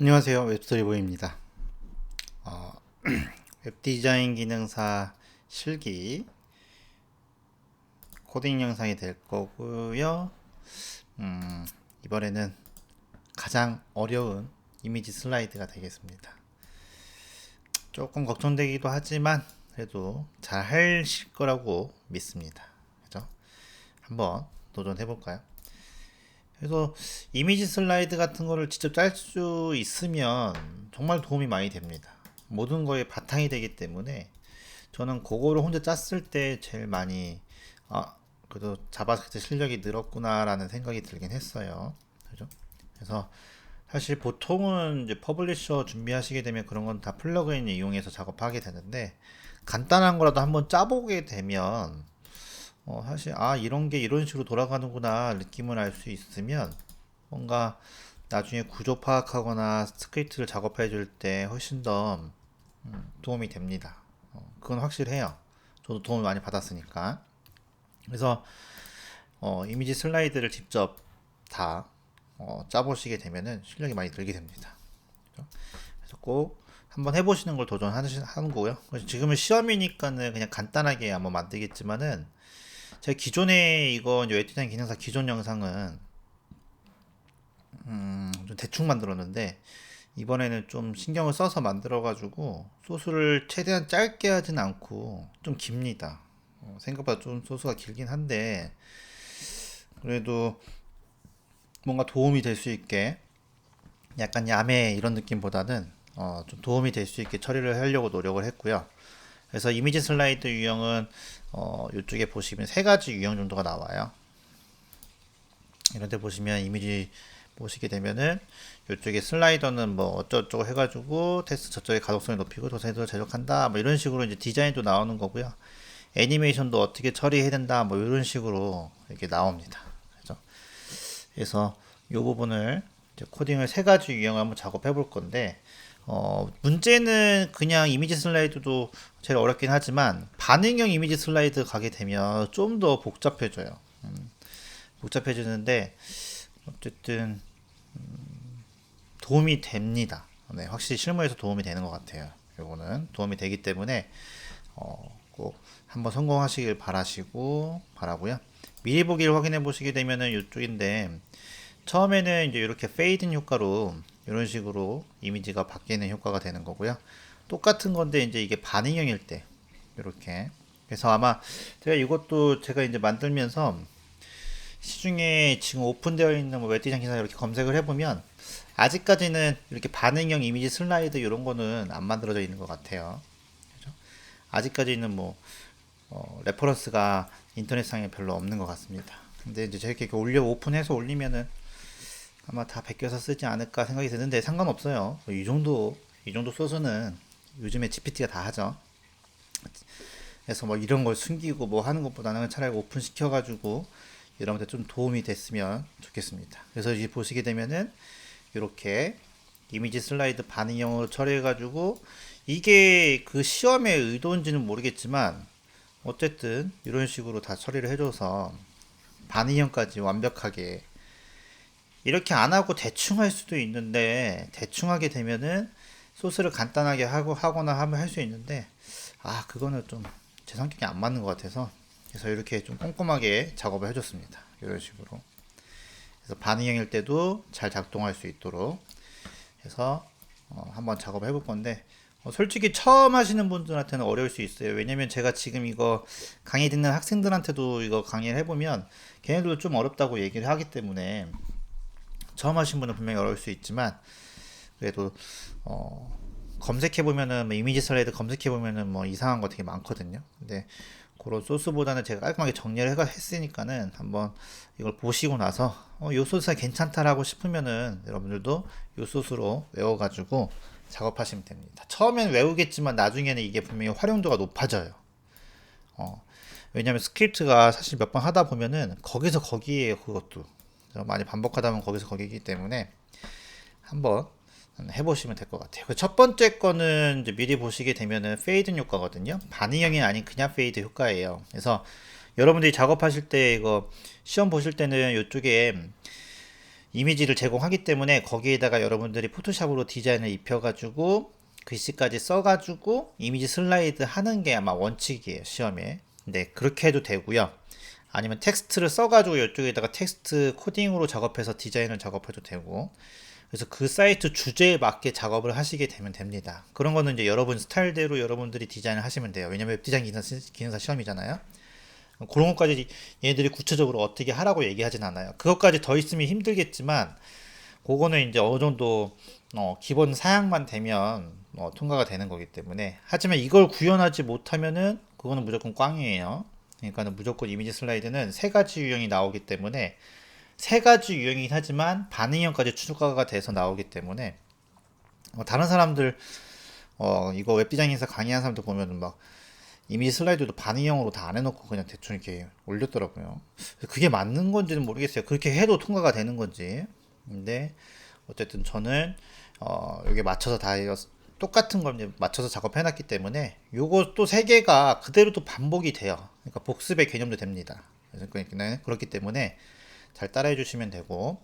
안녕하세요. 웹스토리보입니다. 어, 웹디자인 기능사 실기 코딩 영상이 될 거고요. 이번에는 가장 어려운 이미지 슬라이드가 되겠습니다. 조금 걱정되기도 하지만 그래도 잘 하실 거라고 믿습니다. 그죠? 한번 도전해 볼까요? 그래서 이미지 슬라이드 같은 거를 직접 짤 수 있으면 정말 도움이 많이 됩니다. 모든 거에 바탕이 되기 때문에 저는 그거를 혼자 짰을 때 제일 많이 그래도 자바스크립트 실력이 늘었구나라는 생각이 들긴 했어요. 그죠? 그래서 사실 보통은 이제 퍼블리셔 준비하시게 되면 그런 건 다 플러그인 이용해서 작업하게 되는데 간단한 거라도 한번 짜보게 되면 사실 이런 게 이런 식으로 돌아가는구나 느낌을 알 수 있으면 뭔가 나중에 구조 파악하거나 스크립트를 작업해 줄 때 훨씬 더 도움이 됩니다. 그건 확실해요. 저도 도움을 많이 받았으니까. 그래서 이미지 슬라이드를 직접 다 짜보시게 되면은 실력이 많이 늘게 됩니다. 그래서 꼭 한번 해보시는 걸 도전하는 거고요. 지금은 시험이니까는 그냥 간단하게 한번 만들겠지만은 제가 기존에 이거 이제 웹디자인 기능사 기존 영상은 좀 대충 만들었는데 이번에는 좀 신경을 써서 만들어가지고 소스를 최대한 짧게 하진 않고 좀 깁니다. 생각보다 좀 소스가 길긴 한데 그래도 뭔가 도움이 될 수 있게 약간 야매 이런 느낌보다는 좀 도움이 될 수 있게 처리를 하려고 노력을 했고요. 그래서 이미지 슬라이드 유형은 이쪽에 보시면 세 가지 유형 정도가 나와요. 이런 데 보시면 이미지 보시게 되면은 이쪽에 슬라이더는 뭐 어쩌고저쩌고 해가지고 텍스트 저쪽에 가독성을 높이고 도색도 제작한다 뭐 이런 식으로 이제 디자인도 나오는 거고요. 애니메이션도 어떻게 처리해야 된다 뭐 이런 식으로 이렇게 나옵니다. 그래서 이 부분을 이제 코딩을 세 가지 유형을 한번 작업해 볼 건데 문제는 그냥 이미지 슬라이드도 제일 어렵긴 하지만 반응형 이미지 슬라이드 가게 되면 좀 더 복잡해져요. 복잡해지는데 어쨌든 도움이 됩니다. 네, 확실히 실무에서 도움이 되는 것 같아요. 요거는 도움이 되기 때문에 꼭 한번 성공하시길 바라고요. 미리 보기를 확인해 보시게 되면은 이쪽인데 처음에는 이제 이렇게 페이드 효과로 이런 식으로 이미지가 바뀌는 효과가 되는 거고요. 똑같은 건데 이제 이게 반응형일 때 이렇게 그래서 아마 제가 이제 만들면서 시중에 지금 오픈되어 있는 뭐 웹디자인 기사 이렇게 검색을 해보면 아직까지는 이렇게 반응형 이미지 슬라이드 이런 거는 안 만들어져 있는 것 같아요. 아직까지는 뭐 레퍼런스가 인터넷상에 별로 없는 것 같습니다. 근데 이제 저렇게 오픈해서 올리면은 아마 다 베껴서 쓰지 않을까 생각이 드는데 상관없어요. 이 정도 소스는 요즘에 GPT가 다 하죠. 그래서 뭐 이런 걸 숨기고 뭐 하는 것보다는 차라리 오픈 시켜가지고 여러분들 좀 도움이 됐으면 좋겠습니다. 그래서 이제 보시게 되면은 이렇게 이미지 슬라이드 반응형으로 처리해가지고 이게 그 시험의 의도인지는 모르겠지만 어쨌든 이런 식으로 다 처리를 해줘서 반응형까지 완벽하게 이렇게 안 하고 대충 할 수도 있는데 대충 하게 되면은 소스를 간단하게 하거나 하면 할 수 있는데 그거는 좀 제 성격이 안 맞는 것 같아서 그래서 이렇게 좀 꼼꼼하게 작업을 해줬습니다. 이런 식으로 그래서 반응형일 때도 잘 작동할 수 있도록 해서 한번 작업을 해볼 건데 솔직히 처음 하시는 분들한테는 어려울 수 있어요. 왜냐면 제가 지금 이거 강의 듣는 학생들한테도 이거 강의를 해보면 걔네들도 좀 어렵다고 얘기를 하기 때문에 처음 하신 분은 분명히 어려울 수 있지만 그래도 검색해 보면은 뭐 이미지 슬라이드 검색해 보면은 뭐 이상한 거 되게 많거든요. 근데 그런 소스보다는 제가 깔끔하게 정리를 했으니까는 한번 이걸 보시고 나서 요 소스가 괜찮다라고 싶으면은 여러분들도 요 소스로 외워가지고 작업하시면 됩니다. 처음엔 외우겠지만 나중에는 이게 분명히 활용도가 높아져요. 왜냐면 스크립트가 사실 몇 번 하다 보면은 거기서 거기에요. 그것도 많이 반복하다 보면 거기서 거기이기 때문에 한번 해보시면 될 것 같아요. 첫 번째 거는 이제 미리 보시게 되면은 페이드 효과거든요. 반응형이 아닌 그냥 페이드 효과예요. 그래서 여러분들이 작업하실 때 이거 시험 보실 때는 이쪽에 이미지를 제공하기 때문에 거기에다가 여러분들이 포토샵으로 디자인을 입혀가지고 글씨까지 써가지고 이미지 슬라이드 하는 게 아마 원칙이에요, 시험에. 네, 그렇게 해도 되고요. 아니면 텍스트를 써가지고 이쪽에다가 텍스트 코딩으로 작업해서 디자인을 작업해도 되고. 그래서 그 사이트 주제에 맞게 작업을 하시게 되면 됩니다. 그런 거는 이제 여러분 스타일대로 여러분들이 디자인을 하시면 돼요. 왜냐면 웹디자인 기능사 시험이잖아요. 그런 것까지 얘네들이 구체적으로 어떻게 하라고 얘기하진 않아요. 그것까지 더 있으면 힘들겠지만 그거는 이제 어느 정도 기본 사양만 되면 통과가 되는 거기 때문에. 하지만 이걸 구현하지 못하면은 그거는 무조건 꽝이에요. 그러니까는 무조건 이미지 슬라이드는 세 가지 유형이 나오기 때문에, 세 가지 유형이긴 하지만 반응형까지 추가가 돼서 나오기 때문에 다른 사람들 이거 웹디자인에서 강의하는 사람들 보면은 막 이미지 슬라이드도 반응형으로 다 안 해놓고 그냥 대충 이렇게 올렸더라고요. 그게 맞는 건지는 모르겠어요. 그렇게 해도 통과가 되는 건지. 근데 어쨌든 저는 여기에 맞춰서 다 똑같은 걸 이제 맞춰서 작업해놨기 때문에 요거 또 세 개가 그대로 또 반복이 돼요. 그러니까 복습의 개념도 됩니다. 그래서 그렇기 때문에 잘 따라해 주시면 되고,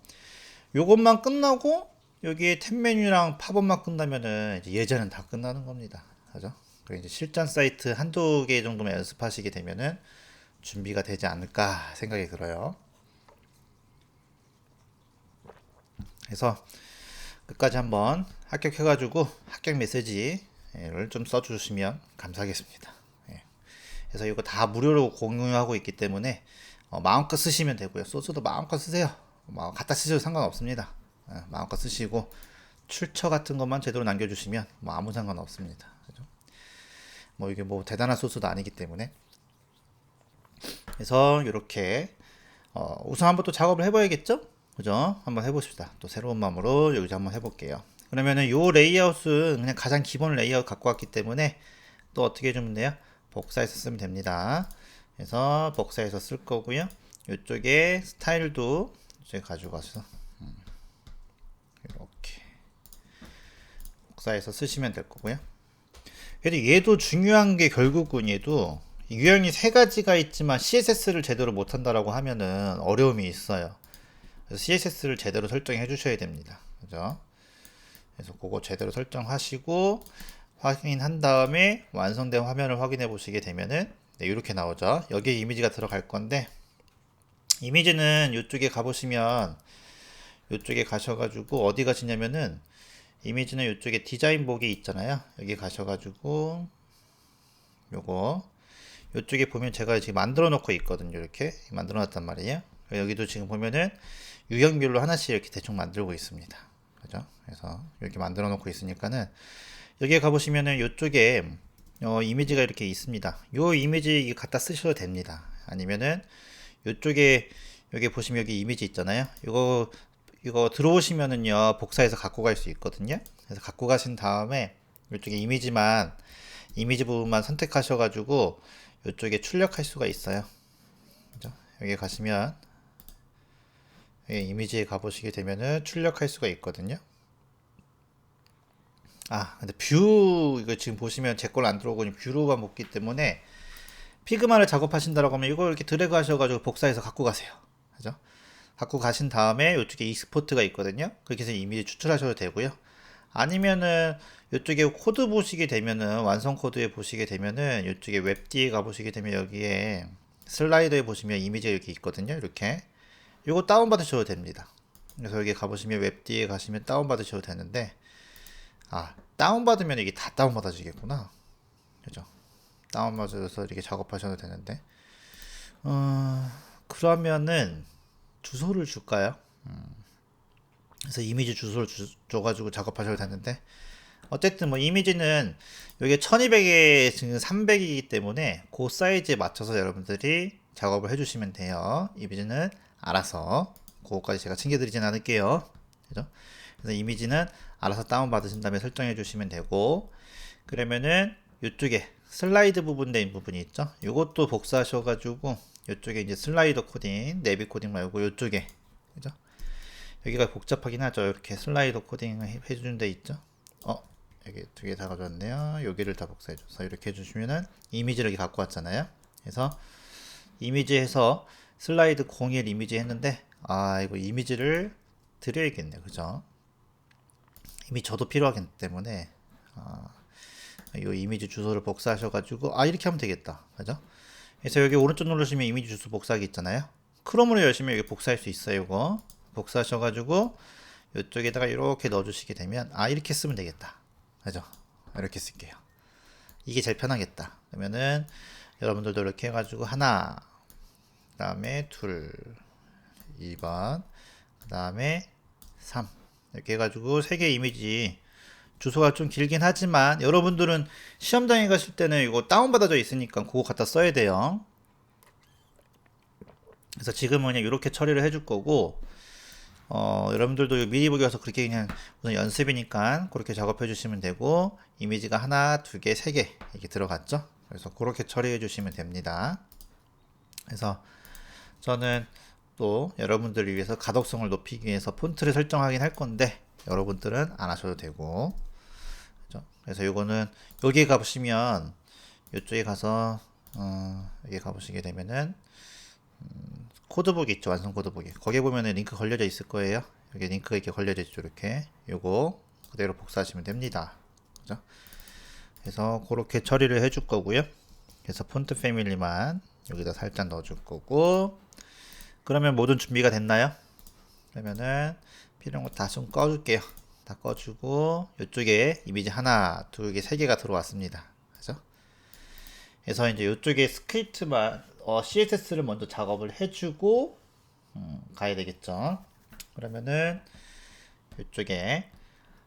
요것만 끝나고 여기에 탭 메뉴랑 팝업만 끝나면은 이제 예제는 다 끝나는 겁니다. 그죠? 그리고 이제 실전 사이트 한두 개 정도만 연습하시게 되면은 준비가 되지 않을까 생각이 들어요. 그래서 끝까지 한번 합격해가지고 합격 메시지를 좀 써주시면 감사하겠습니다. 예. 그래서 이거 다 무료로 공유하고 있기 때문에 마음껏 쓰시면 되고요. 소스도 마음껏 쓰세요. 갖다 쓰셔도 상관없습니다. 마음껏 쓰시고 출처 같은 것만 제대로 남겨주시면 아무 상관 없습니다. 그죠? 이게 대단한 소스도 아니기 때문에. 그래서 이렇게 우선 한번 또 작업을 해봐야겠죠? 그죠? 한번 해보십시다. 또 새로운 마음으로 여기서 한번 해볼게요. 그러면은 요 레이아웃은 그냥 가장 기본 레이아웃 갖고 왔기 때문에 또 어떻게 해주면 돼요? 복사해서 쓰면 됩니다. 그래서 복사해서 쓸 거고요. 이쪽에 스타일도 이제 가지고 와서 이렇게 복사해서 쓰시면 될 거고요. 그래도 얘도 중요한 게 결국은 얘도 유형이 세 가지가 있지만 CSS를 제대로 못한다라고 하면은 어려움이 있어요. 그래서 CSS를 제대로 설정해 주셔야 됩니다. 그죠? 그래서 그거 제대로 설정하시고 확인한 다음에 완성된 화면을 확인해 보시게 되면은 이렇게 나오죠. 여기에 이미지가 들어갈 건데, 이미지는 이쪽에 가보시면 이쪽에 가셔가지고 어디 가시냐면은 이미지는 이쪽에 디자인 보기 있잖아요. 여기 가셔가지고 요거 이쪽에 보면 제가 지금 만들어 놓고 있거든요. 이렇게 만들어 놨단 말이에요. 여기도 지금 보면은 유형별로 하나씩 이렇게 대충 만들고 있습니다. 그죠? 그래서 이렇게 만들어 놓고 있으니까는 여기에 가보시면은 이쪽에 이미지가 이렇게 있습니다. 요 이미지 갖다 쓰셔도 됩니다. 아니면은 이쪽에 여기 보시면 여기 이미지 있잖아요. 이거 들어오시면은요 복사해서 갖고 갈 수 있거든요. 그래서 갖고 가신 다음에 이쪽에 이미지 부분만 선택하셔가지고 이쪽에 출력할 수가 있어요. 그죠? 여기 가시면 여기 이미지에 가보시게 되면은 출력할 수가 있거든요. 근데 뷰 이거 지금 보시면 제 걸 안 들어오고 뷰로만 먹기 때문에 피그마를 작업하신다라고 하면 이걸 이렇게 드래그 하셔가지고 복사해서 갖고 가세요. 그죠? 갖고 가신 다음에 이쪽에 익스포트가 있거든요. 그렇게 해서 이미지 추출하셔도 되고요. 아니면은 이쪽에 코드 보시게 되면은 완성 코드에 보시게 되면은 이쪽에 웹D에 가보시게 되면 여기에 슬라이더에 보시면 이미지가 이렇게 있거든요. 이렇게 이거 다운 받으셔도 됩니다. 그래서 여기 가보시면 웹D에 가시면 다운 받으셔도 되는데, 다운 받으면 이게 다 다운 받아지겠구나. 그죠? 다운 받아서 이렇게 작업하셔도 되는데, 그러면은 주소를 줄까요? 그래서 이미지 주소를 줘가지고 작업하셔도 되는데, 어쨌든 이미지는 여기 1200에 지금 300이기 때문에 그 사이즈에 맞춰서 여러분들이 작업을 해주시면 돼요. 이미지는 알아서 그거까지 제가 챙겨드리진 않을게요. 그죠? 그래서 이미지는 알아서 다운 받으신 다음에 설정해 주시면 되고, 그러면은 이쪽에 슬라이드 부분된 부분이 있죠. 이것도 복사하셔가지고 이쪽에 이제 슬라이더 코딩, 내비 코딩 말고 이쪽에, 그죠? 여기가 복잡하긴 하죠. 이렇게 슬라이더 코딩 해주는 데 있죠. 여기 두 개 다 가져왔네요. 여기를 다 복사해줘서 이렇게 해주시면은 이미지를 이렇게 갖고 왔잖아요. 그래서 이미지에서 슬라이드 01 이미지 했는데, 이거 이미지를 드려야겠네요. 그죠? 이미 저도 필요하기 때문에 이 이미지 주소를 복사하셔가지고 이렇게 하면 되겠다. 그죠? 그래서 여기 오른쪽 누르시면 이미지 주소 복사하기 있잖아요. 크롬으로 열시면 여기 복사할 수 있어요. 이거 복사하셔가지고 이쪽에다가 이렇게 넣어주시게 되면 이렇게 쓰면 되겠다. 그죠? 이렇게 쓸게요. 이게 제일 편하겠다. 그러면은 여러분들도 이렇게 해가지고 하나, 그 다음에 둘, 2번, 그 다음에 3 이렇게 해가지고 3개 이미지 주소가 좀 길긴 하지만 여러분들은 시험장에 가실 때는 이거 다운받아져 있으니까 그거 갖다 써야 돼요. 그래서 지금은 그냥 이렇게 처리를 해줄 거고 여러분들도 미리 보기 와서 그렇게 그냥 우선 연습이니까 그렇게 작업해 주시면 되고 이미지가 하나, 두 개, 세 개 이렇게 들어갔죠. 그래서 그렇게 처리해 주시면 됩니다. 그래서 저는 또 여러분들을 위해서 가독성을 높이기 위해서 폰트를 설정하긴 할 건데 여러분들은 안 하셔도 되고 그죠? 그래서 요거는 여기에 가보시면 이쪽에 가서 여기 가보시게 되면은 코드북 있죠. 완성 코드북이 거기에 보면은 링크 걸려져 있을 거예요. 여기 링크가 이렇게 걸려져 있죠. 이렇게 요거 그대로 복사하시면 됩니다. 그죠? 그래서 그렇게 처리를 해줄 거고요. 그래서 폰트 패밀리만 여기다 살짝 넣어줄 거고 그러면 모든 준비가 됐나요? 그러면은 필요한 거 다 좀 꺼줄게요. 다 꺼주고 이쪽에 이미지 하나, 두 개, 세 개가 들어왔습니다. 그죠? 그래서 이제 이쪽에 스크립트만 CSS를 먼저 작업을 해주고 가야 되겠죠. 그러면은 이쪽에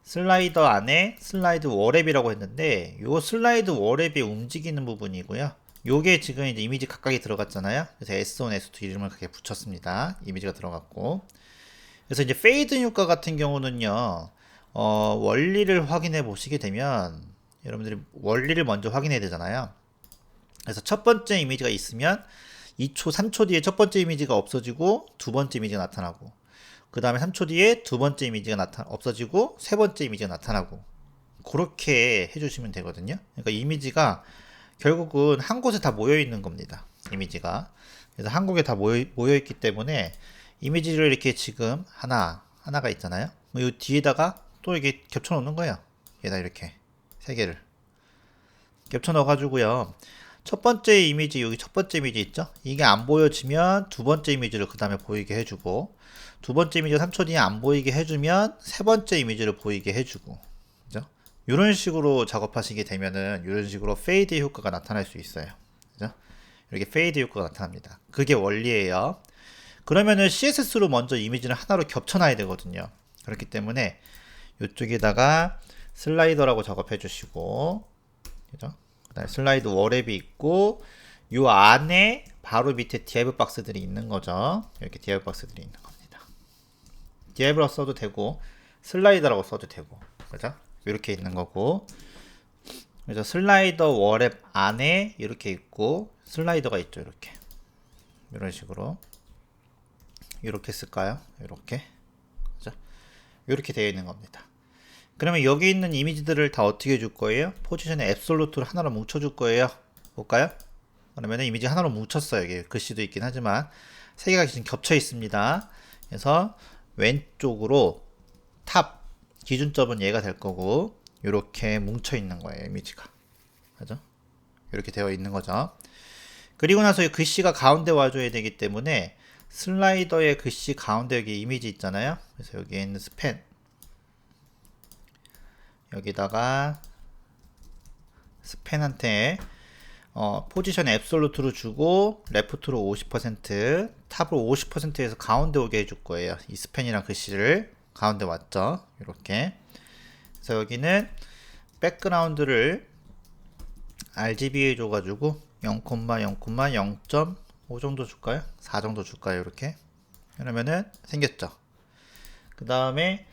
슬라이더 안에 슬라이드 워랩이라고 했는데 요 슬라이드 워랩이 움직이는 부분이고요. 요게 지금 이제 이미지 각각이 들어갔잖아요. 그래서 S1, S2 이름을 그렇게 붙였습니다. 이미지가 들어갔고. 그래서 이제 페이드 효과 같은 경우는요, 원리를 확인해 보시게 되면 여러분들이 원리를 먼저 확인해야 되잖아요. 그래서 첫 번째 이미지가 있으면 2초, 3초 뒤에 첫 번째 이미지가 없어지고 두 번째 이미지가 나타나고 그 다음에 3초 뒤에 두 번째 이미지가 없어지고 세 번째 이미지가 나타나고 그렇게 해주시면 되거든요. 그러니까 이미지가 결국은 한 곳에 다 모여 있는 겁니다. 이미지가. 그래서 한 곳에 다 모여 있기 때문에 이미지를 이렇게 지금 하나가 있잖아요. 이 뒤에다가 또 이게 겹쳐 놓는 거예요. 얘다 이렇게 세 개를 겹쳐 넣어 가지고요. 첫 번째 이미지 여기 첫 번째 이미지 있죠? 이게 안 보여지면 두 번째 이미지를 그 다음에 보이게 해주고 두 번째 이미지가 3초 뒤에 안 보이게 해주면 세 번째 이미지를 보이게 해주고 그죠? 이런 식으로 작업하시게 되면은 이런 식으로 페이드 효과가 나타날 수 있어요. 그죠? 이렇게 페이드 효과가 나타납니다. 그게 원리예요. 그러면은 CSS로 먼저 이미지를 하나로 겹쳐놔야 되거든요. 그렇기 때문에 이쪽에다가 슬라이더라고 작업해 주시고 그죠? 그다음에 슬라이드 워랩이 있고 요 안에 바로 밑에 div 박스들이 있는 거죠. 이렇게 div 박스들이 있는 겁니다. div라고 써도 되고 슬라이더라고 써도 되고 그죠? 이렇게 있는 거고 그래서 슬라이더 워랩 안에 이렇게 있고 슬라이더가 있죠. 이렇게 이런 식으로 이렇게 쓸까요? 이렇게 그죠? 이렇게 되어 있는 겁니다. 그러면 여기 있는 이미지들을 다 어떻게 줄 거예요? 포지션에 앱솔루트를 하나로 뭉쳐 줄 거예요. 볼까요? 그러면 이미지 하나로 뭉쳤어요. 여기 글씨도 있긴 하지만 세 개가 지금 겹쳐 있습니다. 그래서 왼쪽으로 탑 기준점은 얘가 될 거고 이렇게 뭉쳐 있는 거예요. 이미지가 그죠? 이렇게 되어 있는 거죠. 그리고 나서 이 글씨가 가운데 와줘야 되기 때문에 슬라이더의 글씨 가운데 여기 이미지 있잖아요. 그래서 여기에 있는 스팬 여기다가 스팬한테 포지션 앱솔루트로 주고 레프트로 50% 탑으로 50%에서 가운데 오게 해줄 거예요. 이 스팬이랑 글씨를 가운데 왔죠. 이렇게 그래서 여기는 백그라운드를 RGB 해줘가지고 0,0,0.5 정도 줄까요? 4 정도 줄까요? 이렇게 그러면은 생겼죠. 그 다음에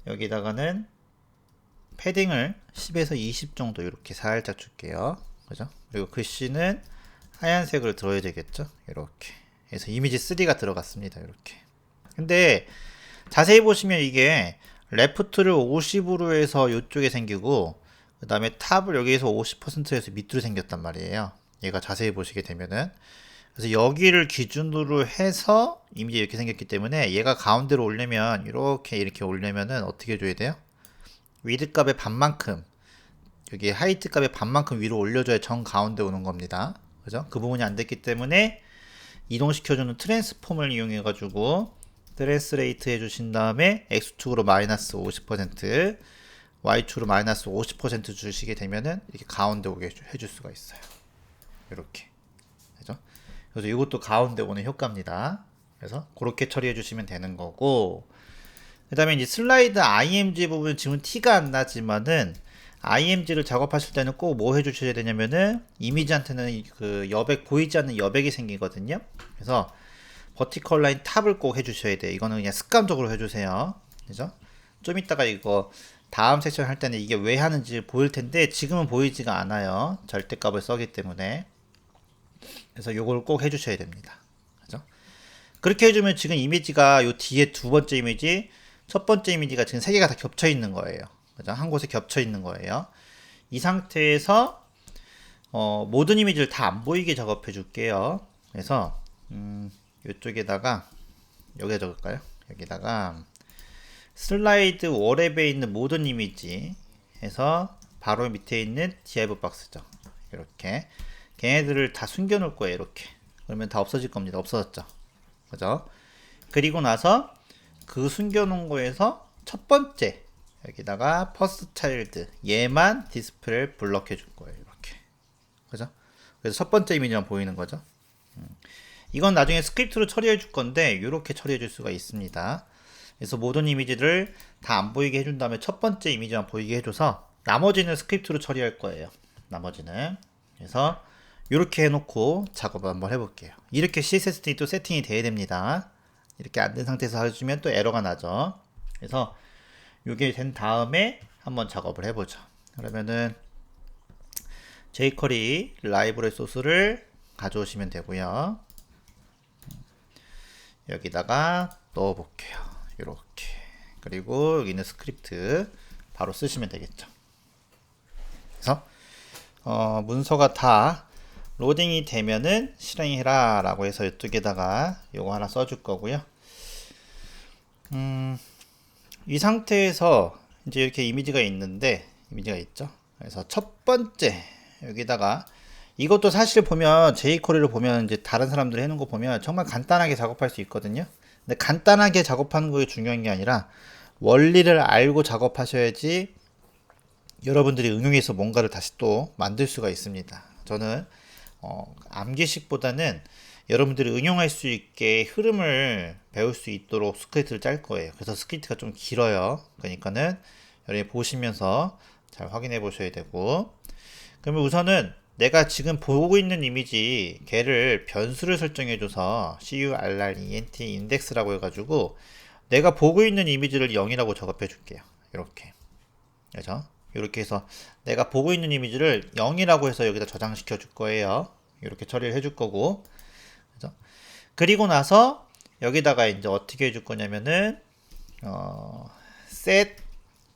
여기다가는 패딩을 10에서 20 정도 이렇게 살짝 줄게요. 그죠? 그리고 글씨는 하얀색으로 들어야 되겠죠? 이렇게 그래서 이미지 3가 들어갔습니다. 이렇게 근데 자세히 보시면 이게 레프트를 50으로 해서 이쪽에 생기고 그 다음에 탑을 여기에서 50%에서 밑으로 생겼단 말이에요. 얘가 자세히 보시게 되면은 그래서 여기를 기준으로 해서 이미지 이렇게 생겼기 때문에 얘가 가운데로 오려면 이렇게 오려면은 어떻게 해줘야 돼요? 위드 값의 반만큼, 여기 하이트 값의 반만큼 위로 올려줘야 정 가운데 오는 겁니다. 그죠? 그 부분이 안 됐기 때문에 이동시켜주는 트랜스폼을 이용해 가지고 트랜스레이트 해주신 다음에 x축으로 마이너스 50%, y축으로 마이너스 50% 주시게 되면은 이렇게 가운데 오게 해줄 수가 있어요. 이렇게. 그죠? 그래서 이것도 가운데 오는 효과입니다. 그래서 그렇게 처리해 주시면 되는 거고, 그 다음에 이제 슬라이드 IMG 부분 지금 티가 안 나지만은 IMG를 작업하실 때는 꼭 뭐 해주셔야 되냐면은 이미지한테는 그 여백, 보이지 않는 여백이 생기거든요. 그래서 버티컬 라인 탑을 꼭 해주셔야 돼요. 이거는 그냥 습관적으로 해주세요. 그죠? 좀 이따가 이거 다음 섹션 할 때는 이게 왜 하는지 보일 텐데 지금은 보이지가 않아요. 절대값을 써기 때문에. 그래서 요걸 꼭 해주셔야 됩니다. 그죠? 그렇게 해주면 지금 이미지가 요 뒤에 두 번째 이미지, 첫 번째 이미지가 지금 세 개가 다 겹쳐 있는 거예요. 그죠? 한 곳에 겹쳐 있는 거예요. 이 상태에서 모든 이미지를 다 안 보이게 작업해 줄게요. 그래서 이쪽에다가 여기에 적을까요? 여기다가 슬라이드 워랩에 있는 모든 이미지 해서 바로 밑에 있는 div 박스죠. 이렇게 걔네들을 다 숨겨 놓을 거예요. 이렇게 그러면 다 없어질 겁니다. 없어졌죠. 그죠? 그리고 나서 그 숨겨 놓은 거에서 첫 번째 여기다가 퍼스트 차일드 얘만 디스플레이를 블럭해 줄 거예요. 이렇게. 그죠? 그래서 첫 번째 이미지만 보이는 거죠. 이건 나중에 스크립트로 처리해 줄 건데 이렇게 처리해 줄 수가 있습니다. 그래서 모든 이미지를 다 안 보이게 해준 다음에 첫 번째 이미지만 보이게 해줘서 나머지는 스크립트로 처리할 거예요. 나머지는. 그래서 이렇게 해놓고 작업을 한번 해볼게요. 이렇게 CSS도 또 세팅이 돼야 됩니다. 이렇게 안 된 상태에서 해주면 또 에러가 나죠. 그래서 이게 된 다음에 한번 작업을 해보죠. 그러면은 jQuery 라이브러리 소스를 가져오시면 되고요. 여기다가 넣어볼게요. 이렇게. 그리고 여기 있는 스크립트 바로 쓰시면 되겠죠. 그래서 문서가 다 로딩이 되면은 실행해라 라고 해서 이쪽에다가 요거 하나 써줄 거고요. 이 상태에서 이제 이렇게 이미지가 있죠. 그래서 첫 번째 여기다가 이것도 사실 보면 jQuery를 보면 이제 다른 사람들이 해놓은 거 보면 정말 간단하게 작업할 수 있거든요. 근데 간단하게 작업하는 게 중요한 게 아니라 원리를 알고 작업하셔야지 여러분들이 응용해서 뭔가를 다시 또 만들 수가 있습니다. 저는 암기식보다는 여러분들이 응용할 수 있게 흐름을 배울 수 있도록 스크립트를 짤 거예요. 그래서 스크립트가 좀 길어요. 그러니까는 여러분이 보시면서 잘 확인해 보셔야 되고, 그러면 우선은 내가 지금 보고 있는 이미지 걔를 변수를 설정해 줘서 current index라고 해가지고 내가 보고 있는 이미지를 0이라고 작업해 줄게요. 이렇게. 그죠? 이렇게 해서 내가 보고 있는 이미지를 0이라고 해서 여기다 저장시켜 줄 거예요. 이렇게 처리를 해줄 거고. 그죠? 그리고 나서 여기다가 이제 어떻게 해줄 거냐면은 set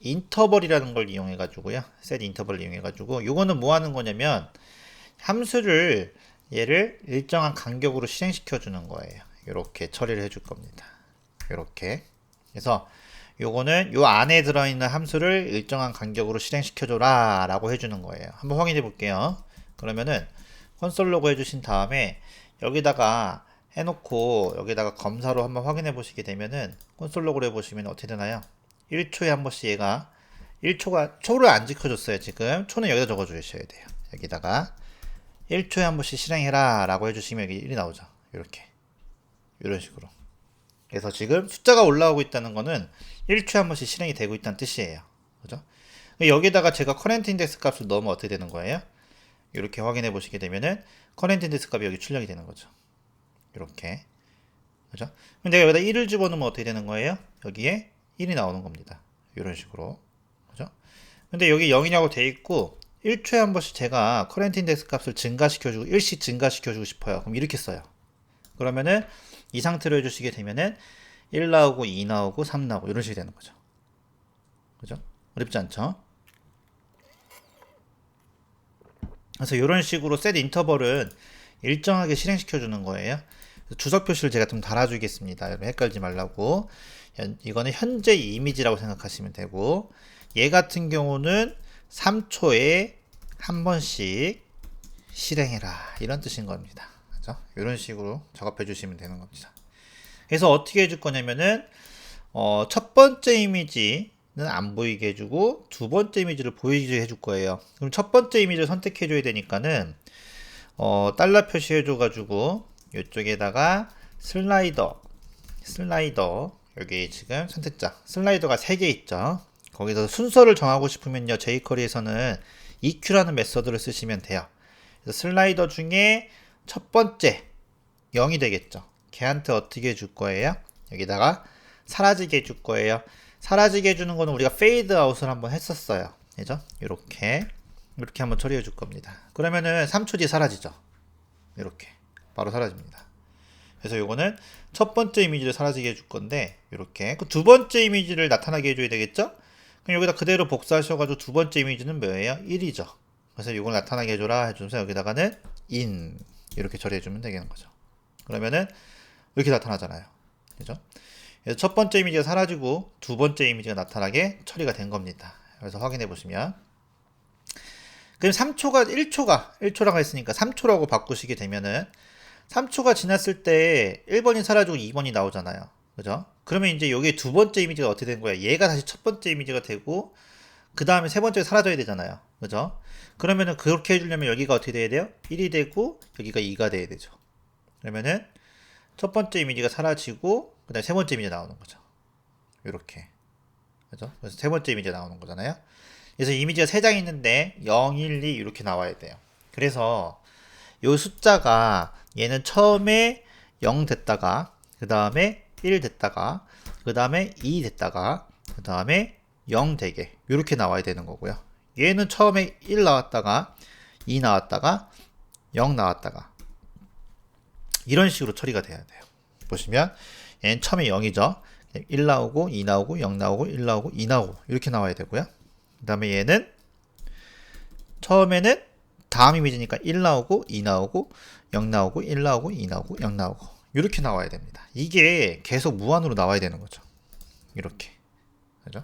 인터벌이라는 걸 이용해 가지고요. set 인터벌을 이용해 가지고 요거는 뭐 하는 거냐면 함수를 얘를 일정한 간격으로 실행시켜 주는 거예요. 이렇게 처리를 해줄 겁니다. 이렇게. 그래서 요거는 요 안에 들어있는 함수를 일정한 간격으로 실행시켜 줘라 라고 해주는 거예요. 한번 확인해 볼게요. 그러면은 콘솔 로그 해주신 다음에 여기다가 해놓고 여기다가 검사로 한번 확인해 보시게 되면은 콘솔 로그를 해보시면 어떻게 되나요? 1초에 한 번씩 얘가 초를 안 지켜줬어요. 지금 초는 여기다 적어 주셔야 돼요. 여기다가 1초에 한 번씩 실행해라 라고 해주시면 여기 1이 나오죠. 이렇게 이런 식으로. 그래서 지금 숫자가 올라오고 있다는 거는 1초에 한 번씩 실행이 되고 있다는 뜻이에요. 그죠? 여기다가 제가 커렌트 인덱스 값을 넣으면 어떻게 되는 거예요? 이렇게 확인해 보시게 되면은 커렌트 인덱스 값이 여기 출력이 되는 거죠. 이렇게. 그죠? 그럼 내가 여기다 1을 집어넣으면 어떻게 되는 거예요? 여기에 1이 나오는 겁니다. 이런 식으로. 그죠? 근데 여기 0이라고 돼 있고 1초에 한 번씩 제가 커렌트 인덱스 값을 증가시켜주고 1씩 증가시켜주고 싶어요. 그럼 이렇게 써요. 그러면은 이 상태로 해주시게 되면은 1 나오고 2 나오고 3 나오고 이런 식이 되는 거죠. 그죠? 어렵지 않죠? 그래서 이런 식으로 셋 인터벌은 일정하게 실행시켜 주는 거예요. 주석 표시를 제가 좀 달아주겠습니다. 여러분 헷갈리지 말라고. 이거는 현재 이미지라고 생각하시면 되고, 얘 같은 경우는 3초에 한 번씩 실행해라, 이런 뜻인 겁니다. 그죠? 이런 식으로 작업해 주시면 되는 겁니다. 그래서 어떻게 해줄 거냐면은 첫 번째 이미지는 안 보이게 해주고 두 번째 이미지를 보이게 해줄 거예요. 그럼 첫 번째 이미지를 선택해 줘야 되니까는 달러 표시해 줘 가지고 이쪽에다가 슬라이더 여기 지금 선택자 슬라이더가 3개 있죠. 거기서 순서를 정하고 싶으면요, jQuery에서는 EQ라는 메서드를 쓰시면 돼요. 그래서 슬라이더 중에 첫 번째 0이 되겠죠. 걔한테 어떻게 해줄 거예요? 여기다가 사라지게 해줄 거예요. 사라지게 해주는 거는 우리가 페이드 아웃을 한번 했었어요. 그죠? 이렇게 한번 처리해 줄 겁니다. 그러면은 3초 뒤에 사라지죠. 이렇게 바로 사라집니다. 그래서 요거는 첫 번째 이미지를 사라지게 해줄 건데, 이렇게 그 두 번째 이미지를 나타나게 해줘야 되겠죠? 그럼 여기다 그대로 복사하셔가지고 두 번째 이미지는 뭐예요? 1이죠. 그래서 이걸 나타나게 해줘라 해주면서 여기다가는 in 이렇게 처리해주면 되겠는 거죠. 그러면은 이렇게 나타나잖아요. 그죠? 그래서 첫 번째 이미지가 사라지고 두 번째 이미지가 나타나게 처리가 된 겁니다. 그래서 확인해 보시면, 그럼 3초가 1초라고 했으니까 3초라고 바꾸시게 되면은 3초가 지났을 때 1번이 사라지고 2번이 나오잖아요. 그죠? 그러면 이제 여기 두 번째 이미지가 어떻게 된 거야? 얘가 다시 첫 번째 이미지가 되고 그 다음에 세 번째가 사라져야 되잖아요. 그죠? 그러면은 그렇게 해주려면 여기가 어떻게 돼야 돼요? 1이 되고 여기가 2가 돼야 되죠. 그러면은 첫 번째 이미지가 사라지고 그 다음에 세 번째 이미지가 나오는 거죠. 이렇게. 그죠? 그래서 세 번째 이미지가 나오는 거잖아요. 그래서 이미지가 3장 있는데 0, 1, 2 이렇게 나와야 돼요. 그래서 요 숫자가 얘는 처음에 0 됐다가 그 다음에 1 됐다가 그 다음에 2 됐다가 그 다음에 0 되게 이렇게 나와야 되는 거고요. 얘는 처음에 1 나왔다가 2 나왔다가 0 나왔다가 이런 식으로 처리가 돼야 돼요. 보시면 얘는 처음에 0이죠. 1 나오고 2 나오고 0 나오고 1 나오고 2 나오고 이렇게 나와야 되고요. 그 다음에 얘는 처음에는 다음 이미지니까 1 나오고 2 나오고 0 나오고 1 나오고 2 나오고 0 나오고 이렇게 나와야 됩니다. 이게 계속 무한으로 나와야 되는 거죠. 이렇게. 그죠?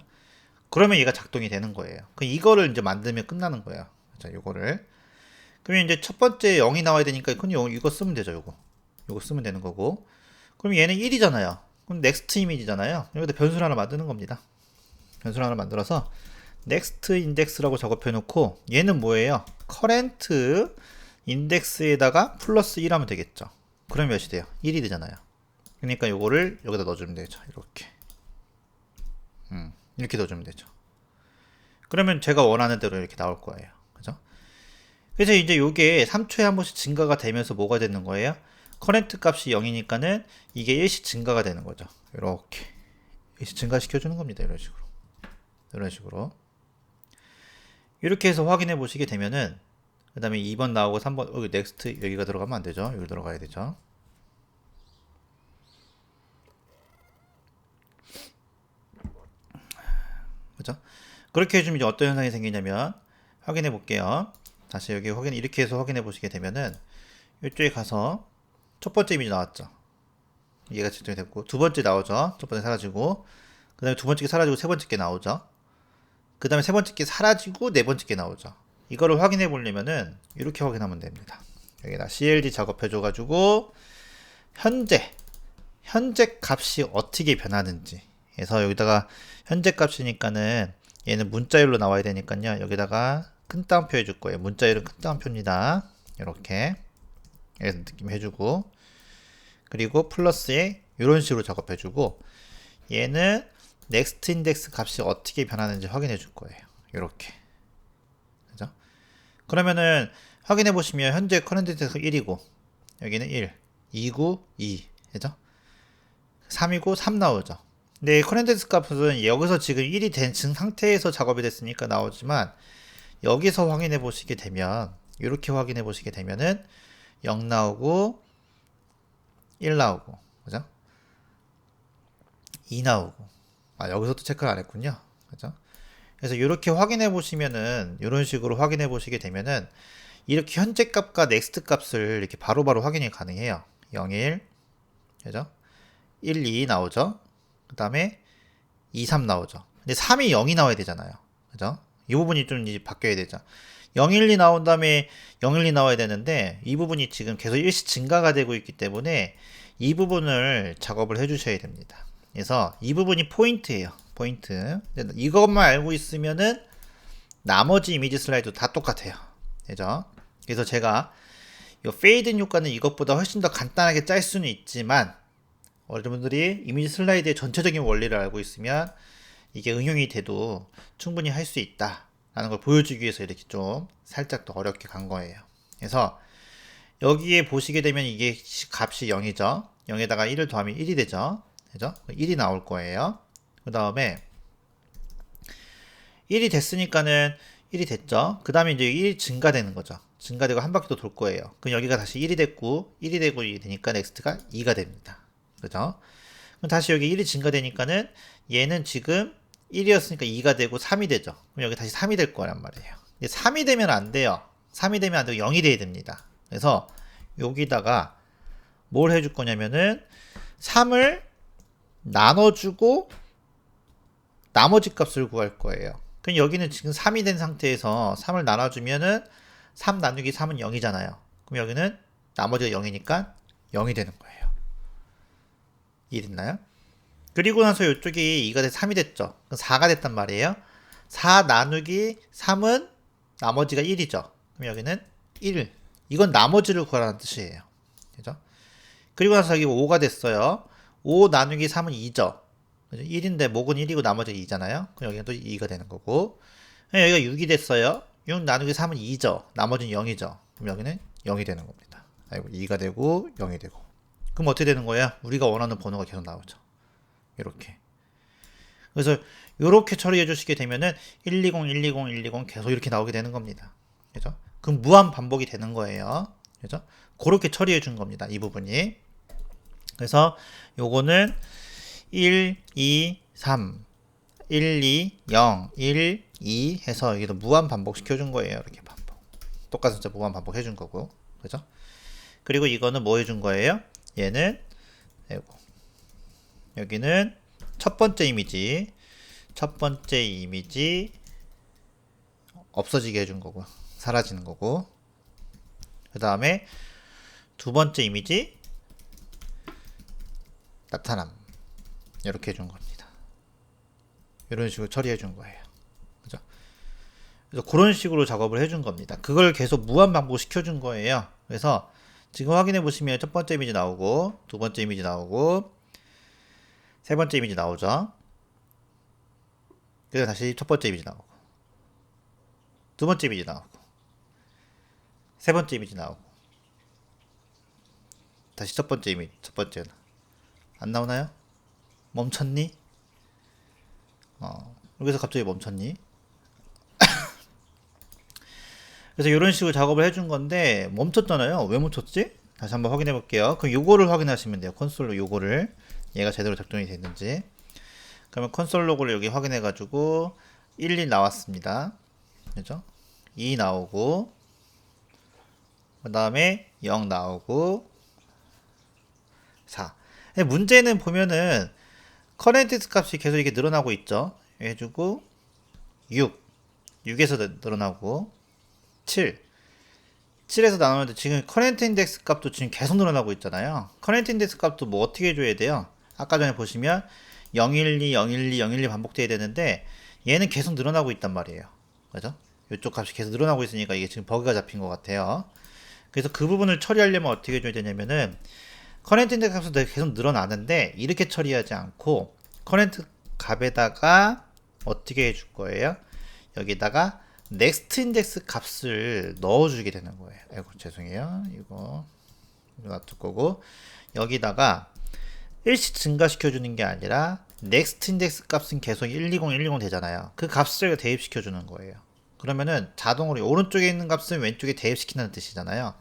그러면 얘가 작동이 되는 거예요. 이거를 이제 만들면 끝나는 거예요. 자, 요거를. 그러면 이제 첫 번째 0이 나와야 되니까 그럼 이거 쓰면 되죠. 요거 쓰면 되는 거고. 그럼 얘는 1이잖아요. 그럼 넥스트 이미지잖아요. 여기다 변수를 하나 만드는 겁니다. 변수를 하나 만들어서 넥스트 인덱스라고 작업해 놓고 얘는 뭐예요? 커렌트 인덱스에다가 플러스 1 하면 되겠죠. 그럼 몇이 돼요? 1이 되잖아요. 그러니까 요거를 여기다 넣어주면 되죠. 이렇게. 이렇게 넣어주면 되죠. 그러면 제가 원하는 대로 이렇게 나올 거예요. 그죠? 그래서 이제 요게 3초에 한 번씩 증가가 되면서 뭐가 되는 거예요? 커렌트 값이 0이니까는 이게 1씩 증가가 되는 거죠. 이렇게 1씩 증가시켜주는 겁니다. 이런 식으로 이렇게 해서 확인해 보시게 되면은, 그 다음에 2번 나오고 3번 여기 넥스트 여기가 들어가면 안 되죠. 여기 들어가야 되죠. 그죠? 그렇게 해주면 이제 어떤 현상이 생기냐면, 확인해 볼게요. 다시 여기 이렇게 해서 확인해 보시게 되면은 이쪽에 가서 첫 번째 이미지 나왔죠. 얘가 측정이 됐고 두 번째 나오죠. 첫 번째 사라지고 그 다음에 두 번째 게 사라지고 세 번째 게 나오죠. 그 다음에 세 번째 게 사라지고 네 번째 게 나오죠. 이거를 확인해 보려면은 이렇게 확인하면 됩니다. 여기다 cld 작업해 줘 가지고 현재 값이 어떻게 변하는지 해서 여기다가 현재 값이니까는 얘는 문자열로 나와야 되니까요. 여기다가 큰 따옴표 해줄 거예요. 문자열은 큰 따옴표입니다. 이렇게 느낌 해주고, 그리고 플러스에 이런 식으로 작업해주고, 얘는 넥스트 인덱스 값이 어떻게 변하는지 확인해 줄 거예요. 이렇게. 그죠? 그러면은 확인해 보시면 현재 커런트 인덱스 1이고 여기는 1, 2고 2. 그죠? 3이고 3 나오죠. 근데 커런트 인덱스 값은 여기서 지금 1이 된 상태에서 작업이 됐으니까 나오지만, 여기서 확인해 보시게 되면 이렇게 확인해 보시게 되면은 0 나오고 1 나오고, 그죠? 2 나오고. 여기서도 체크를 안 했군요. 그죠? 그래서 이렇게 확인해 보시면은, 이런 식으로 확인해 보시게 되면은 이렇게 현재 값과 넥스트 값을 이렇게 바로바로 확인이 가능해요. 0, 1, 그죠? 1, 2 나오죠? 그 다음에 2, 3 나오죠. 근데 3이 0이 나와야 되잖아요. 그죠? 이 부분이 좀 이제 바뀌어야 되죠. 0, 1, 2 나온 다음에 0, 1, 2 나와야 되는데 이 부분이 지금 계속 일시 증가가 되고 있기 때문에 이 부분을 작업을 해 주셔야 됩니다. 그래서 이 부분이 포인트예요. 포인트. 이것만 알고 있으면은 나머지 이미지 슬라이드 다 똑같아요. 그죠? 그래서 제가 이 페이드 효과는 이것보다 훨씬 더 간단하게 짤 수는 있지만 여러분들이 이미지 슬라이드의 전체적인 원리를 알고 있으면 이게 응용이 돼도 충분히 할 수 있다 라는 걸 보여주기 위해서 이렇게 좀 살짝 더 어렵게 간 거예요. 그래서 여기에 보시게 되면 이게 값이 0이죠. 0에다가 1을 더하면 1이 되죠. 그죠? 1이 나올 거예요. 그 다음에 1이 됐으니까는 1이 됐죠. 그 다음에 이제 1이 증가되는 거죠. 증가되고 한 바퀴 더 돌 거예요. 그럼 여기가 다시 1이 됐고 1이 되고 1이 되니까 넥스트가 2가 됩니다. 그죠? 그럼 다시 여기 1이 증가되니까는 얘는 지금 1이었으니까 2가 되고 3이 되죠. 그럼 여기 다시 3이 될 거란 말이에요. 3이 되면 안 돼요. 3이 되면 안 되고 0이 돼야 됩니다. 그래서 여기다가 뭘 해줄 거냐면은 3을 나눠주고 나머지 값을 구할 거예요. 그럼 여기는 지금 3이 된 상태에서 3을 나눠주면은 3 나누기 3은 0이잖아요. 그럼 여기는 나머지가 0이니까 0이 되는 거예요. 이해됐나요? 그리고 나서 이쪽이 2가 돼서 3이 됐죠. 그럼 4가 됐단 말이에요. 4 나누기 3은 나머지가 1이죠. 그럼 여기는 1. 이건 나머지를 구하라는 뜻이에요. 그죠? 그리고 나서 여기 5가 됐어요. 5 나누기 3은 2죠. 1인데 목은 1이고 나머지가 2잖아요. 그럼 여기는 또 2가 되는 거고. 여기가 6이 됐어요. 6 나누기 3은 2죠. 나머지는 0이죠. 그럼 여기는 0이 되는 겁니다. 아이고 2가 되고 0이 되고. 그럼 어떻게 되는 거예요? 우리가 원하는 번호가 계속 나오죠. 이렇게. 그래서 이렇게 처리해 주시게 되면은 120, 120, 120 계속 이렇게 나오게 되는 겁니다. 그죠? 그럼 무한 반복이 되는 거예요. 그죠? 그렇게 처리해 준 겁니다. 이 부분이. 그래서 요거는 1, 2, 3, 1, 2, 0, 1, 2 해서 여기도 무한 반복 시켜준 거예요. 이렇게 반복. 똑같은 숫자 무한 반복 해준 거고. 그죠? 그리고 이거는 뭐 해준 거예요? 얘는, 여기는 첫 번째 이미지 없어지게 해준 거고, 사라지는 거고, 그 다음에 두 번째 이미지 나타남. 이렇게 해준 겁니다. 이런 식으로 처리해 준 거예요. 그죠? 그래서 그런 식으로 작업을 해준 겁니다. 그걸 계속 무한 반복 시켜준 거예요. 그래서 지금 확인해 보시면 첫 번째 이미지 나오고, 두 번째 이미지 나오고, 세 번째 이미지 나오죠. 그래서 다시 첫 번째 이미지 나오고, 두 번째 이미지 나오고, 세 번째 이미지 나오고, 다시 첫 번째 이미지, 첫 번째는 안 나오나요? 멈췄니? 여기서 갑자기 멈췄니? 그래서 이런 식으로 작업을 해준 건데 멈췄잖아요. 왜 멈췄지? 다시 한번 확인해 볼게요. 그럼 요거를 확인하시면 돼요. 콘솔로 요거를 얘가 제대로 작동이 됐는지. 그러면 콘솔 로그를 여기 확인해 가지고 1, 2 나왔습니다. 그죠? 2 나오고 그 다음에 0 나오고 4. 문제는 보면은 커렌트 값이 계속 이렇게 늘어나고 있죠. 해주고 6에서 늘어나고 7에서 나오는데 지금 커렌트 인덱스 값도 지금 계속 늘어나고 있잖아요. 커렌트 인덱스 값도 뭐 어떻게 해줘야 돼요? 아까 전에 보시면 012, 012, 012 반복돼야 되는데 얘는 계속 늘어나고 있단 말이에요. 그죠? 이쪽 값이 계속 늘어나고 있으니까 이게 지금 버그가 잡힌 것 같아요. 그래서 그 부분을 처리하려면 어떻게 해줘야 되냐면은 커렌트 인덱스 값은 계속 늘어나는데 이렇게 처리하지 않고 커렌트 값에다가 어떻게 해줄 거예요? 여기다가 넥스트 인덱스 값을 넣어주게 되는 거예요. 아이고 죄송해요. 이거 놔둘 거고 여기다가 일시 증가시켜 주는 게 아니라 넥스트 인덱스 값은 계속 120, 120 되잖아요. 그 값을 대입시켜 주는 거예요. 그러면은 자동으로 오른쪽에 있는 값은 왼쪽에 대입시키는 뜻이잖아요.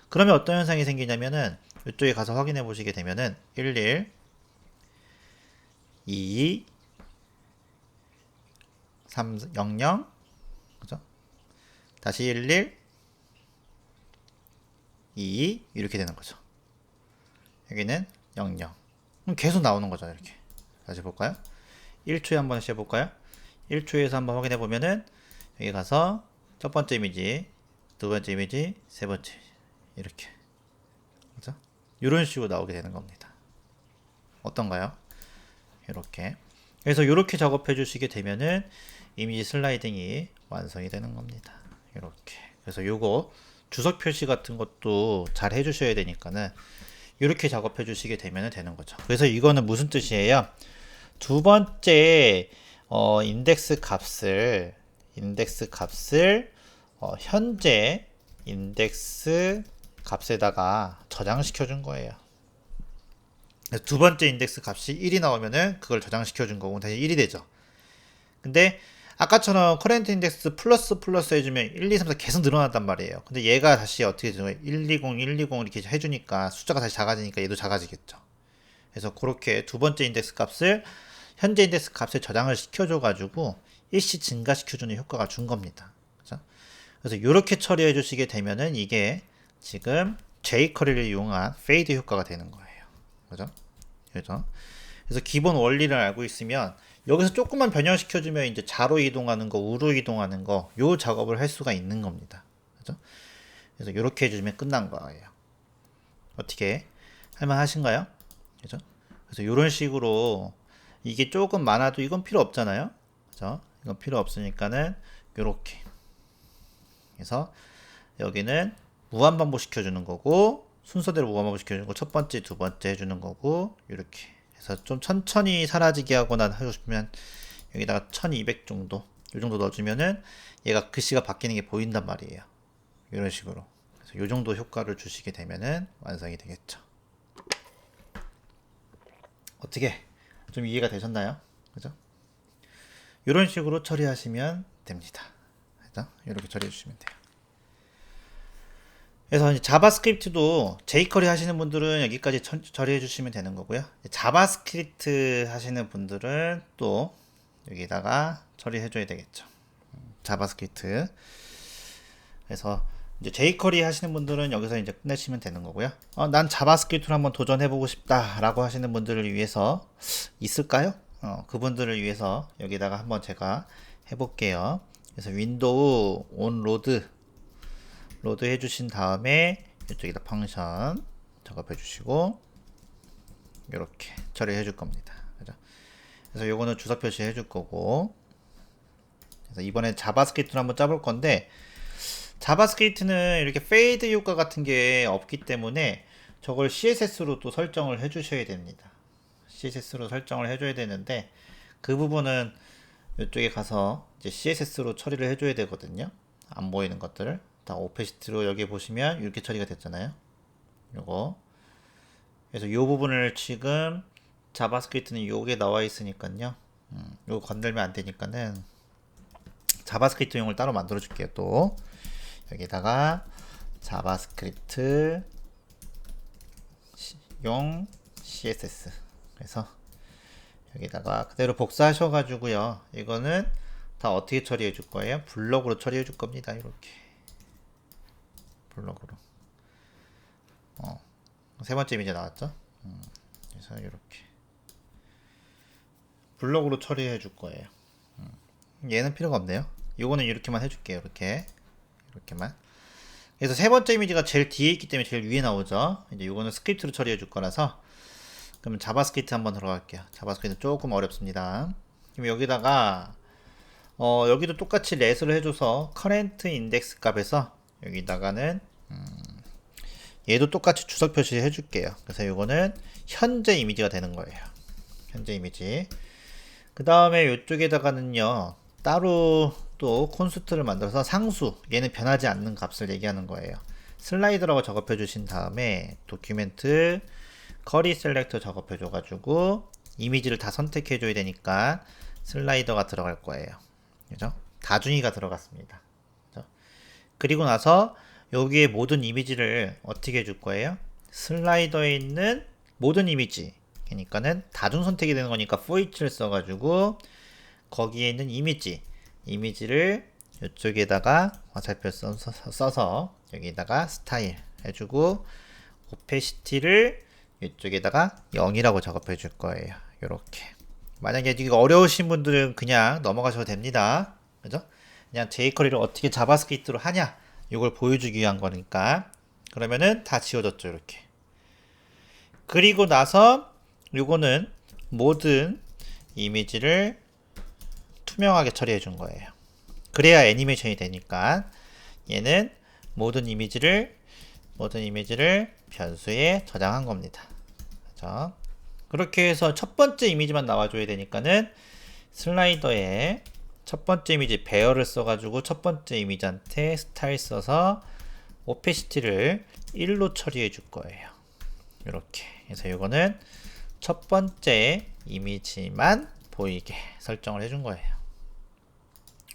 그러면 어떤 현상이 생기냐면은 이쪽에 가서 확인해 보시게 되면은 11, 22, 3, 00 그죠? 다시 11, 2 이렇게 되는 거죠. 여기는 0, 0. 그럼 계속 나오는 거죠. 이렇게. 다시 볼까요? 1초에 한번 해볼까요? 1초에서 한번 확인해 보면은 여기 가서 첫 번째 이미지, 두 번째 이미지, 세 번째 이미지. 이렇게. 그죠? 이런 식으로 나오게 되는 겁니다. 어떤가요? 이렇게. 그래서 이렇게 작업해 주시게 되면은 이미지 슬라이딩이 완성이 되는 겁니다. 이렇게. 그래서 요거 주석 표시 같은 것도 잘 해주셔야 되니까는 이렇게 작업해 주시게 되면 되는 거죠. 그래서 이거는 무슨 뜻이에요? 두 번째 인덱스 값을 현재 인덱스 값에다가 저장시켜 준 거예요. 두 번째 인덱스 값이 1이 나오면은 그걸 저장시켜 준 거고 다시 1이 되죠. 근데 아까처럼 커렌트 인덱스 플러스 해주면 1, 2, 3, 4 계속 늘어난단 말이에요. 근데 얘가 다시 어떻게 되죠? 1, 2, 0, 1, 2, 0 이렇게 해주니까 숫자가 다시 작아지니까 얘도 작아지겠죠. 그래서 그렇게 두 번째 인덱스 값을 현재 인덱스 값에 저장을 시켜줘가지고 일시 증가시켜주는 효과가 준 겁니다. 그죠? 그래서 이렇게 처리해 주시게 되면은 이게 지금 jQuery를 이용한 페이드 효과가 되는 거예요. 그죠? 그래서 기본 원리를 알고 있으면 여기서 조금만 변형시켜주면 이제 좌로 이동하는 거, 우로 이동하는 거, 요 작업을 할 수가 있는 겁니다. 그죠? 그래서 이렇게 해주면 끝난 거예요. 어떻게 할만하신가요? 그죠? 그래서 이런 식으로 이게 조금 많아도 이건 필요 없잖아요. 그죠? 이건 필요 없으니까는 요렇게. 그래서 여기는 무한 반복 시켜주는 거고 순서대로 무한 반복 시켜주는 거 첫 번째, 두 번째 해주는 거고 이렇게. 그래서 좀 천천히 사라지게 하거나 하고 싶으면 여기다가 1200 정도 이 정도 넣어주면은 얘가 글씨가 바뀌는 게 보인단 말이에요. 이런 식으로. 그래서 이 정도 효과를 주시게 되면은 완성이 되겠죠. 어떻게 좀 이해가 되셨나요? 그죠? 이런 식으로 처리하시면 됩니다. 그죠? 이렇게 처리해 주시면 돼요. 그래서 이제 자바스크립트도 jQuery 하시는 분들은 여기까지 처리해 주시면 되는 거고요. 자바스크립트 하시는 분들은 또 여기다가 처리해 줘야 되겠죠. 자바스크립트. 그래서 이제 jQuery 하시는 분들은 여기서 이제 끝내시면 되는 거고요. 난 자바스크립트로 한번 도전해 보고 싶다라고 하시는 분들을 위해서 있을까요? 그분들을 위해서 여기다가 한번 제가 해볼게요. 그래서 윈도우 온 로드 해주신 다음에 이쪽에다 펑션 작업해 주시고 이렇게 처리해 줄 겁니다. 그죠? 그래서 요거는 주석 표시 해줄 거고 그래서 이번에 자바스크립트를 한번 짜볼 건데 자바스크립트는 이렇게 페이드 효과 같은 게 없기 때문에 저걸 CSS로 또 설정을 해 주셔야 됩니다. CSS로 설정을 해줘야 되는데 그 부분은 이쪽에 가서 이제 CSS로 처리를 해줘야 되거든요. 안 보이는 것들을 다 오페시티로 여기 보시면 이렇게 처리가 됐잖아요. 요거. 그래서 요 부분을 지금 자바스크립트는 요게 나와 있으니까요. 요거 건들면 안 되니까는 자바스크립트용을 따로 만들어 줄게요. 또 여기다가 자바스크립트 용 CSS. 그래서 여기다가 그대로 복사하셔 가지고요. 이거는 다 어떻게 처리해 줄 거예요? 블럭으로 처리해 줄 겁니다. 이렇게. 블럭으로 세 번째 이미지 나왔죠? 그래서 이렇게 블럭으로 처리해 줄 거예요. 얘는 필요가 없네요. 요거는 이렇게만 해줄게요. 이렇게만. 그래서 세 번째 이미지가 제일 뒤에 있기 때문에 제일 위에 나오죠. 이제 요거는 스크립트로 처리해 줄 거라서 그러면 자바스크립트 한번 들어갈게요. 자바스크립트 조금 어렵습니다. 그럼 여기다가 여기도 똑같이 렛을 해줘서 커렌트 인덱스 값에서 여기다가는 얘도 똑같이 주석 표시 해줄게요. 그래서 이거는 현재 이미지가 되는 거예요. 현재 이미지. 그 다음에 이쪽에다가는요 따로 또 콘스트를 만들어서 상수 얘는 변하지 않는 값을 얘기하는 거예요. 슬라이드라고 작업해 주신 다음에 도큐멘트 커리 셀렉터 작업해 줘 가지고 이미지를 다 선택해 줘야 되니까 슬라이더가 들어갈 거예요. 그죠? 다중이가 들어갔습니다. 그죠? 그리고 나서 여기에 모든 이미지를 어떻게 해줄 거예요? 슬라이더에 있는 모든 이미지. 그러니까는 다중 선택이 되는 거니까 for each를 써가지고 거기에 있는 이미지를 이쪽에다가 화살표 써서 여기다가 스타일 해주고 오페시티를 이쪽에다가 0이라고 작업해 줄 거예요. 이렇게. 만약에 이거 어려우신 분들은 그냥 넘어가셔도 됩니다. 그죠? 그냥 jQuery를 어떻게 자바스크립트로 하냐 이걸 보여주기 위한 거니까. 그러면은 다 지워졌죠. 이렇게. 그리고 나서 요거는 모든 이미지를 투명하게 처리해 준 거예요. 그래야 애니메이션이 되니까 얘는 모든 이미지를 변수에 저장한 겁니다. 그렇죠? 그렇게 해서 첫 번째 이미지만 나와줘야 되니까는 슬라이더에 첫 번째 이미지 배열을 써가지고 첫 번째 이미지한테 스타일 써서 오페시티를 1로 처리해 줄 거예요. 이렇게. 그래서 이거는 첫 번째 이미지만 보이게 설정을 해준 거예요.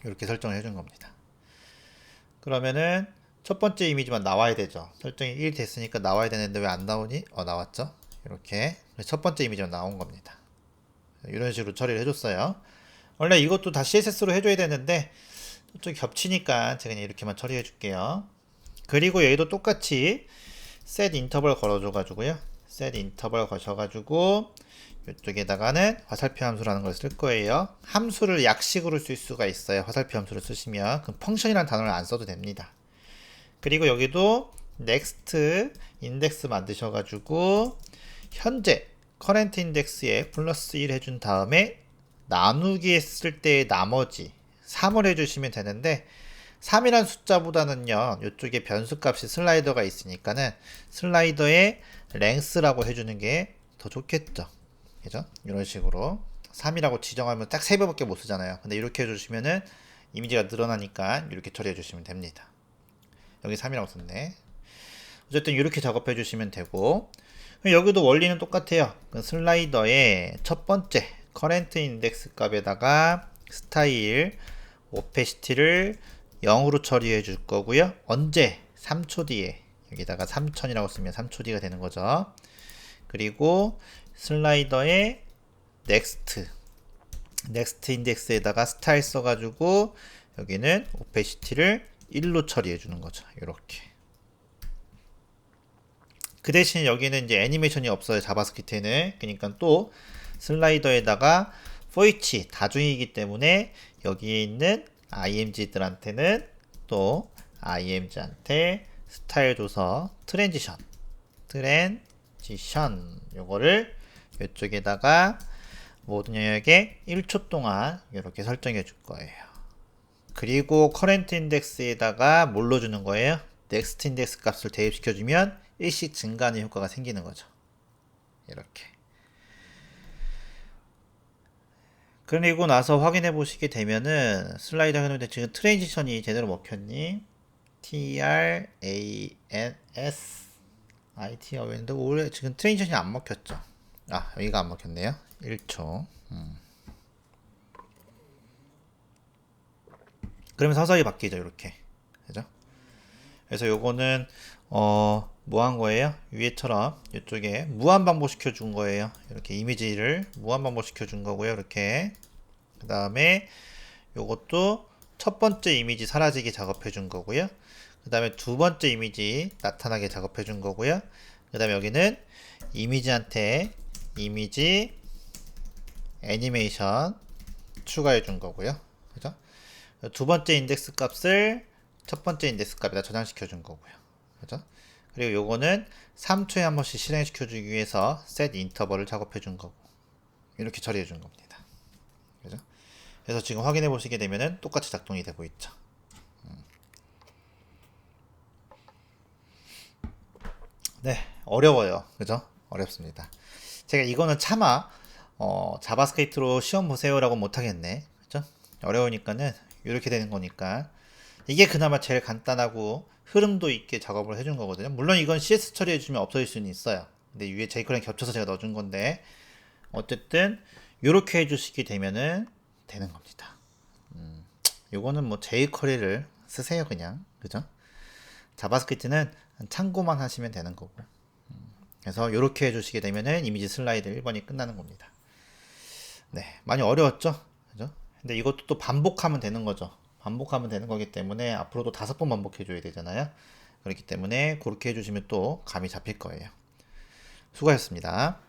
이렇게 설정을 해준 겁니다. 그러면은 첫 번째 이미지만 나와야 되죠. 설정이 1 됐으니까 나와야 되는데 왜 안 나오니? 나왔죠. 이렇게 첫 번째 이미지만 나온 겁니다. 이런 식으로 처리를 해줬어요. 원래 이것도 다 CSS로 해줘야 되는데 좀 겹치니까 제가 그냥 이렇게만 처리해 줄게요. 그리고 여기도 똑같이 set 인터벌 걸어줘가지고요. set 인터벌 거셔가지고 이쪽에다가는 화살표 함수라는 걸 쓸 거예요. 함수를 약식으로 쓸 수가 있어요. 화살표 함수를 쓰시면 그럼 펑션이라는 단어를 안 써도 됩니다. 그리고 여기도 next 인덱스 만드셔가지고 현재 current index에 플러스 1 해준 다음에 나누기 했을 때 나머지 3을 해주시면 되는데 3이란 숫자보다는요 이쪽에 변수값이 슬라이더가 있으니까는 슬라이더의 length라고 해주는 게 더 좋겠죠. 그죠? 이런 식으로 3이라고 지정하면 딱 3배밖에 못 쓰잖아요. 근데 이렇게 해주시면은 이미지가 늘어나니까 이렇게 처리해 주시면 됩니다. 여기 3이라고 썼네. 어쨌든 이렇게 작업해 주시면 되고 여기도 원리는 똑같아요. 슬라이더의 첫 번째 current index 값에다가 스타일 오페시티를 0으로 처리해 줄 거고요. 언제? 3초 뒤에 여기다가 3000이라고 쓰면 3초 뒤가 되는 거죠. 그리고 슬라이더의 next 인덱스에다가 스타일 써가지고 여기는 오페시티를 1로 처리해 주는 거죠. 이렇게. 그 대신 여기는 이제 애니메이션이 없어요. 자바스크립트에는. 그러니까 또 슬라이더에다가 for each 다중이기 때문에 여기에 있는 img들한테는 또 img한테 스타일 줘서 트랜지션 요거를 이쪽에다가 모든 영역에 1초 동안 이렇게 설정해 줄 거예요. 그리고 current index에다가 뭘로 주는 거예요? next index 값을 대입시켜 주면 일씩 증가하는 효과가 생기는 거죠. 이렇게. 그리고 나서 확인해 보시게 되면은 슬라이드 해놓는데 지금 트랜지션이 제대로 먹혔니? TRANSIT가 왜는데 올해 지금 트랜지션이 안 먹혔죠. 여기가 안 먹혔네요. 1초. 그러면 서서히 바뀌죠. 이렇게. 그죠? 그래서 요거는 뭐 한 거예요? 위에처럼 이쪽에 무한 반복시켜 준 거예요. 이렇게 이미지를 무한 반복시켜 준 거고요. 이렇게. 그 다음에 요것도 첫 번째 이미지 사라지게 작업해 준 거고요. 그 다음에 두 번째 이미지 나타나게 작업해 준 거고요. 그 다음에 여기는 이미지한테 이미지 애니메이션 추가해 준 거고요. 그죠? 두 번째 인덱스 값을 첫 번째 인덱스 값에다 저장시켜 준 거고요. 그죠? 그리고 요거는 3초에 한 번씩 실행시켜 주기 위해서 set 인터벌을 작업해 준 거고 이렇게 처리해 준 겁니다. 그죠? 그래서 지금 확인해 보시게 되면은 똑같이 작동이 되고 있죠. 네, 어려워요. 그죠? 어렵습니다. 제가 이거는 차마 자바스크립트로 시험 보세요라고 못 하겠네. 그죠? 어려우니까는 이렇게 되는 거니까 이게 그나마 제일 간단하고 흐름도 있게 작업을 해준 거거든요. 물론 이건 CS 처리해주면 없어질 수는 있어요. 근데 위에 jQuery랑 겹쳐서 제가 넣어준 건데 어쨌든 이렇게 해주시게 되면은 되는 겁니다. 요거는 뭐 jQuery를 쓰세요 그냥. 그죠? 자바스크립트는 참고만 하시면 되는 거고. 그래서 이렇게 해주시게 되면은 이미지 슬라이드 1번이 끝나는 겁니다. 네, 많이 어려웠죠? 그죠? 근데 이것도 또 반복하면 되는 거죠. 반복하면 되는 거기 때문에 앞으로도 5번 반복해 줘야 되잖아요. 그렇기 때문에 그렇게 해주시면 또 감이 잡힐 거예요. 수고하셨습니다.